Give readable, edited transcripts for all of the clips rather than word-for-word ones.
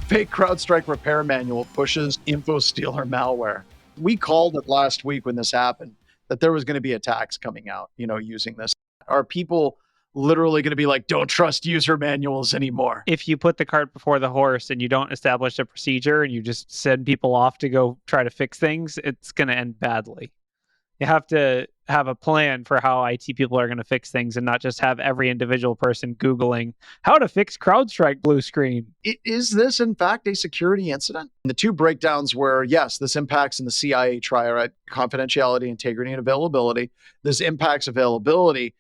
Fake CrowdStrike repair manual pushes infostealer malware. We called it last week when this happened that there was going to be attacks coming out, using this. Are people literally going to be like, don't trust user manuals anymore? If you put the cart before the horse and you don't establish a procedure and you just send people off to go try to fix things, it's going to end badly. You have to have a plan for how IT people are going to fix things and not just have every individual person Googling how to fix CrowdStrike blue screen. Is this, in fact, a security incident? And the two breakdowns were, yes, this impacts in the CIA triad, confidentiality, integrity, and availability. This impacts availability.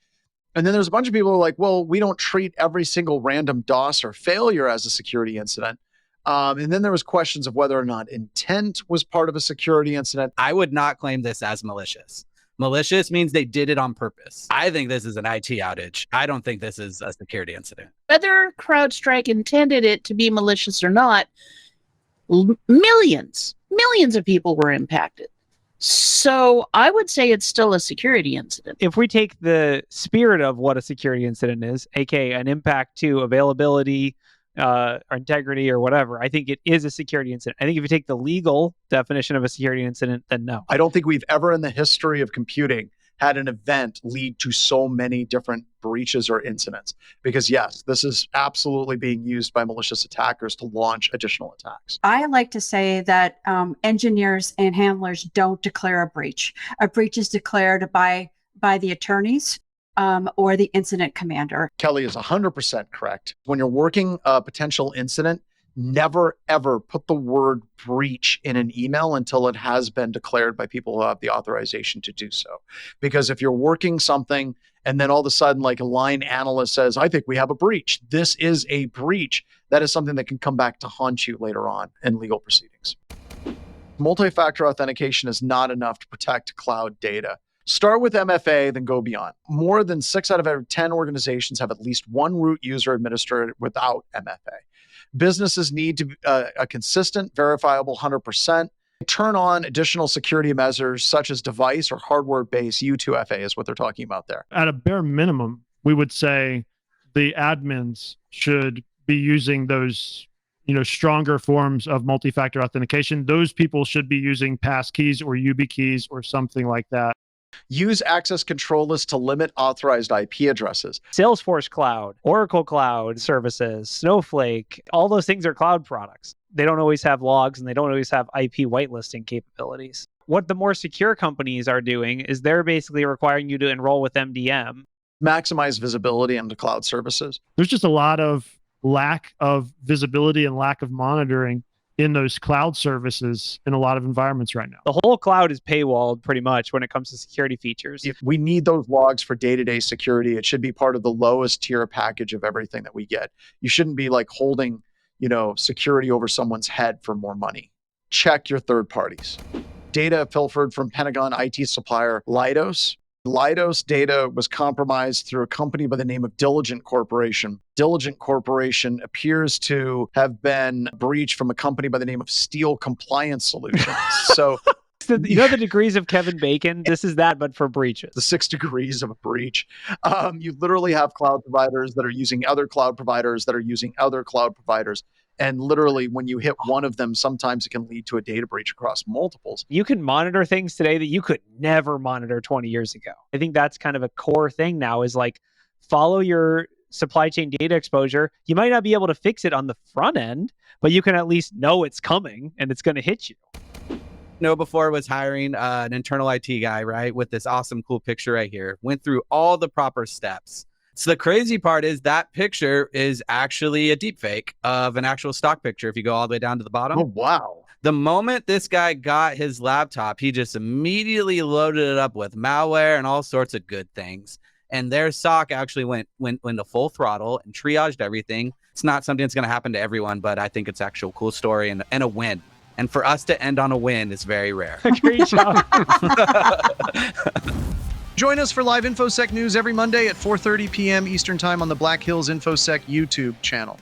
And then there's a bunch of people who are like, well, we don't treat every single random DOS or failure as a security incident. And then there was questions of whether or not intent was part of a security incident. I would not claim this as malicious. Malicious means they did it on purpose. I think this is an IT outage. I don't think this is a security incident. Whether CrowdStrike intended it to be malicious or not, millions of people were impacted. So I would say it's still a security incident. If we take the spirit of what a security incident is, aka an impact to availability, or integrity or whatever, I think it is a security incident. I think if you take the legal definition of a security incident, then no. I don't think we've ever in the history of computing had an event lead to so many different breaches or incidents. Because yes, this is absolutely being used by malicious attackers to launch additional attacks. I like to say that engineers and handlers don't declare a breach. A breach is declared by the attorneys or the incident commander. Kelly is 100% correct. When you're working a potential incident, never, ever put the word breach in an email until it has been declared by people who have the authorization to do so. Because if you're working something and then all of a sudden, like a line analyst says, I think we have a breach, this is a breach, that is something that can come back to haunt you later on in legal proceedings. Multi-factor authentication is not enough to protect cloud data. Start with MFA, then go beyond. More than 6 out of every 10 organizations have at least one root user administered without MFA. Businesses need to a consistent, verifiable 100%. Turn on additional security measures such as device or hardware-based U2FA is what they're talking about there. At a bare minimum, we would say the admins should be using those stronger forms of multi-factor authentication. Those people should be using passkeys or YubiKeys or something like that. Use access control lists to limit authorized IP addresses. Salesforce Cloud, Oracle Cloud Services, Snowflake, all those things are cloud products. They don't always have logs and they don't always have IP whitelisting capabilities. What the more secure companies are doing is they're basically requiring you to enroll with MDM. Maximize visibility into cloud services. There's just a lot of lack of visibility and lack of monitoring in those cloud services in a lot of environments right now. The whole cloud is paywalled pretty much when it comes to security features. If we need those logs for day-to-day security, it should be part of the lowest tier package of everything that we get. You shouldn't be like holding, security over someone's head for more money. Check your third parties. Data pilfered from Pentagon IT supplier Leidos. Leidos data was compromised through a company by the name of Diligent Corporation. Diligent Corporation appears to have been breached from a company by the name of Steel Compliance Solutions. So, the degrees of Kevin Bacon? This is that, but for breaches. The 6 degrees of a breach. You literally have cloud providers that are using other cloud providers that are using other cloud providers. And literally, when you hit one of them, sometimes it can lead to a data breach across multiples. You can monitor things today that you could never monitor 20 years ago. I think that's kind of a core thing now is like, follow your supply chain data exposure. You might not be able to fix it on the front end, but you can at least know it's coming and it's going to hit you. Before was hiring an internal IT guy, right? With this awesome, cool picture right here. Went through all the proper steps. So the crazy part is that picture is actually a deep fake of an actual stock picture if you go all the way down to the bottom. Oh, wow. The moment this guy got his laptop, he just immediately loaded it up with malware and all sorts of good things. And their SOC actually went to full throttle and triaged everything. It's not something that's going to happen to everyone, but I think it's actually a cool story and a win. And for us to end on a win is very rare. Great job. Join us for live InfoSec news every Monday at 4:30 p.m. Eastern Time on the Black Hills InfoSec YouTube channel.